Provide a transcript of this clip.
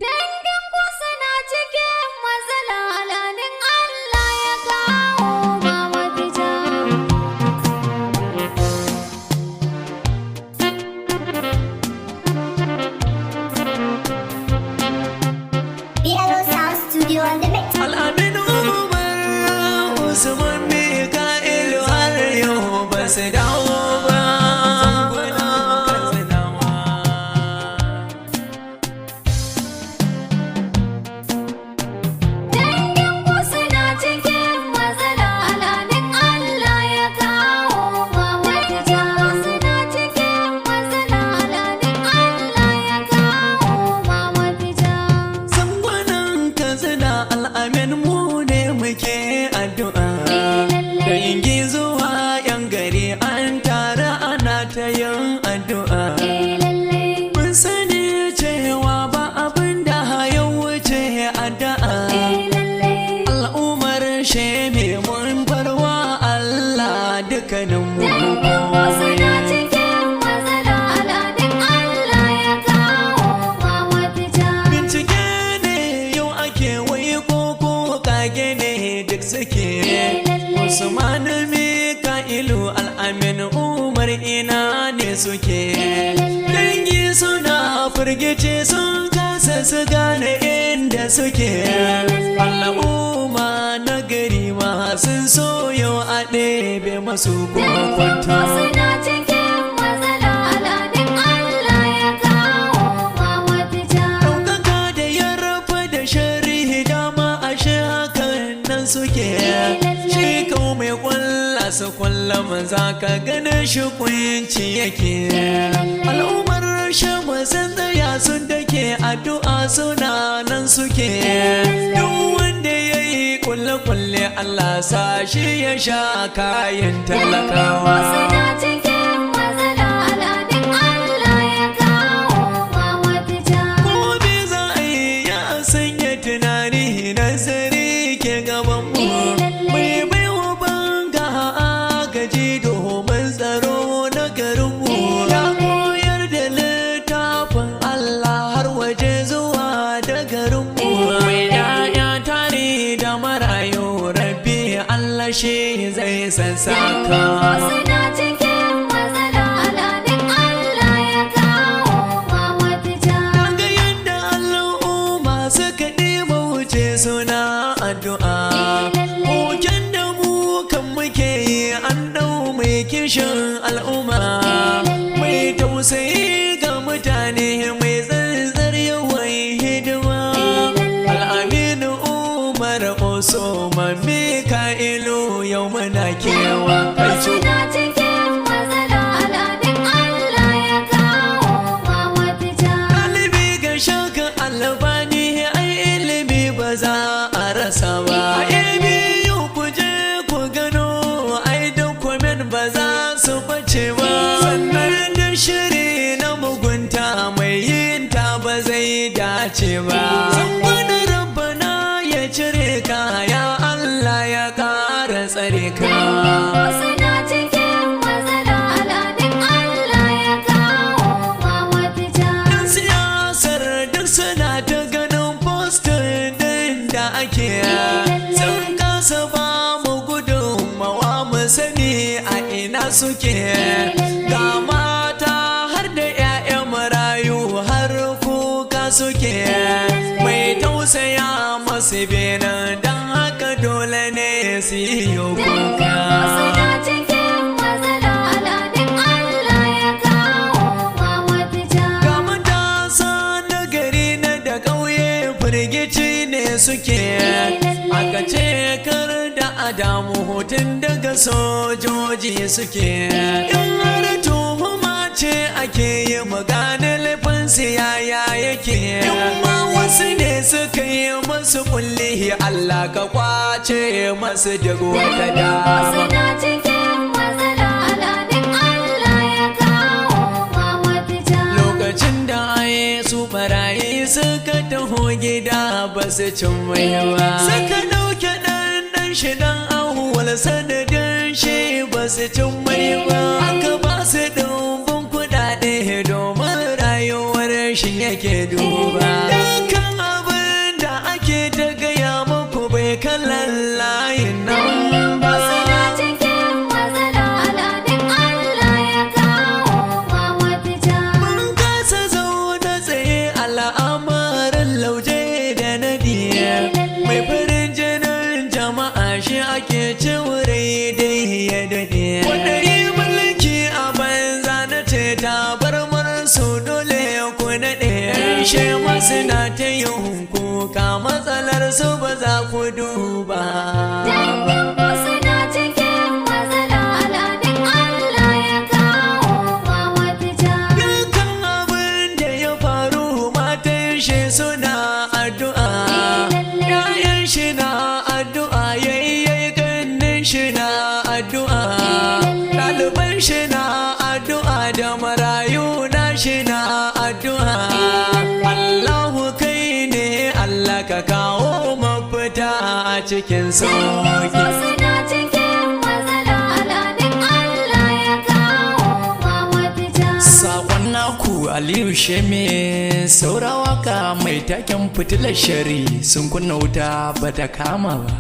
Dangin ku suna cikin matsala, alhanin Allah ya kawo ma mafita. Yellow Sound Studio on the mix. Al'amin Umar Usman Mika'ilu har yau ba su dawo ba. Dangin ku suna cikin matsala, alhanin Allah ya kawo ma mafita. Suna cikin matsala, alhanin Allah ya kawo ma mafita. Sangwanan Katsina al'amin mu ne muke addu'a. Dangi zuwa 'yan gari an tara ana ta yin addu'a. Mun sani cewa ba abin da ya wuce addu'a. Al'ummar sheme mun barwa Allah dukkaninmu. Suna cikin matsala, alhanin Allah ya kawo ma mafita. Bincike ne yau ake wai koko kage ne duk suke. Usman Mika'ilu al'amin Umar ina ne suke. Dangi suna firgice sun kasa su gane inda suke. Al'umma na gari ma sun so yau a ɗebe masu kwakwato. Suna cikin matsala, alhanin Allah ya kawo ma mafita. Ɗaukaka da ya rafa da shari'i dama ashe hakan nan suke. Shi kau mai kwalla su kwalla maza ka gane shi kunci yake. Al'ummar shama sun tsaya sun dake addu'a suna nan suke. Duk wanda ya yi kulle-kulle Allah sa shi ya sha kayan talakawa. Suna cikin matsala, alhanin Allah ya kawo ma mafita. Gobe za a yi ya sanya tunani nazari ke gabanmu. Mai baiwa banga agaji domin tsaro na garinmu. Ya koyar da littafin Allah har waje zuwa da garinmu. Mai ya'ya tare da marayu rabbi Allah shi zai sassaka. Suna cikin matsala, alhanin Allah ya kawo ma mafita. Ga yadda al'umma suka ɗiba wuce suna addu'a. Hoken da mu kan muke yi an ɗau mai kishin al'umma. Mai tausayi ga mutane mai tsantsar yawan hidima. Al'aminu Umar Usman Mika'ilu yau muna kewa kai Suna cikin matsala, alhanin Allah ya kawo ma mafita. Ɗalibi ga shaka albani ai ilimi ba za a rasa ba. A biyu ku je ku gano ai dokumen ba za su bace ba. Sannan da shiri na mugunta mai yin ta ba zai dace ba. Wani rabbana ya cire ka ya Allah ya ƙara tsare ka. Suna cikin matsala, alhanin Allah ya kawo ma mafita. Yan siyasar duk suna ta ganin postin din da ake. Sun kasa ba mu gudunmawa mu sani a ina suke. Ga mata har da 'ya'yan marayu har kuka suke. Mai tausaya masu benin don haka dole ne su yi kuka. Suna cikin matsala, alhanin Allah ya kawo ma mafita. Ga matasa na gari na da ƙauye firgici ne suke. Aka ce kar da adamu hutun daga sojoji suke. In har tuhuma ce ake yi magana laifinsu yaya yake. In ma wasu ne suka yi masu kulli Allah ka kwace masu duk wata dama. Suna cikin matsala, alhanin Allah ya kawo ma mafita. Lokacin da aye su barayi suka taho gida ba su cin mai ba. Suka ɗauke ɗan shi dan ahuwal sanadin shi ba su cin mai ba. Aka ba su ɗumbin kuɗaɗe domin rayuwar shi yake duba. Dukkan lauje da nadi mai farin jinin jama'a shi ake cewure dai ya dade wadari mulki a banza na ce ta bar su dole ku naɗe she masu na ta yin kuka matsalar su ba za ku duba Dangin ku suna cikin matsala aladin Allah ya kawo ba mafita. dukkan abin da ya faru matan shi suna addu'a ƴaƴan shi na addu'a yayyayi ganin shi na addu'a ɗaliban shi na addu'a da marayu na shi na addu'a Allahu kai ne Allah ka kawo mafita a cikin sauki Ku suna cikin matsala aladin Allah ya kawo ba mafita. Sakon naku Aliyu Sheme saura waka mai taken fitilar shari sun kunna wuta bata kama ba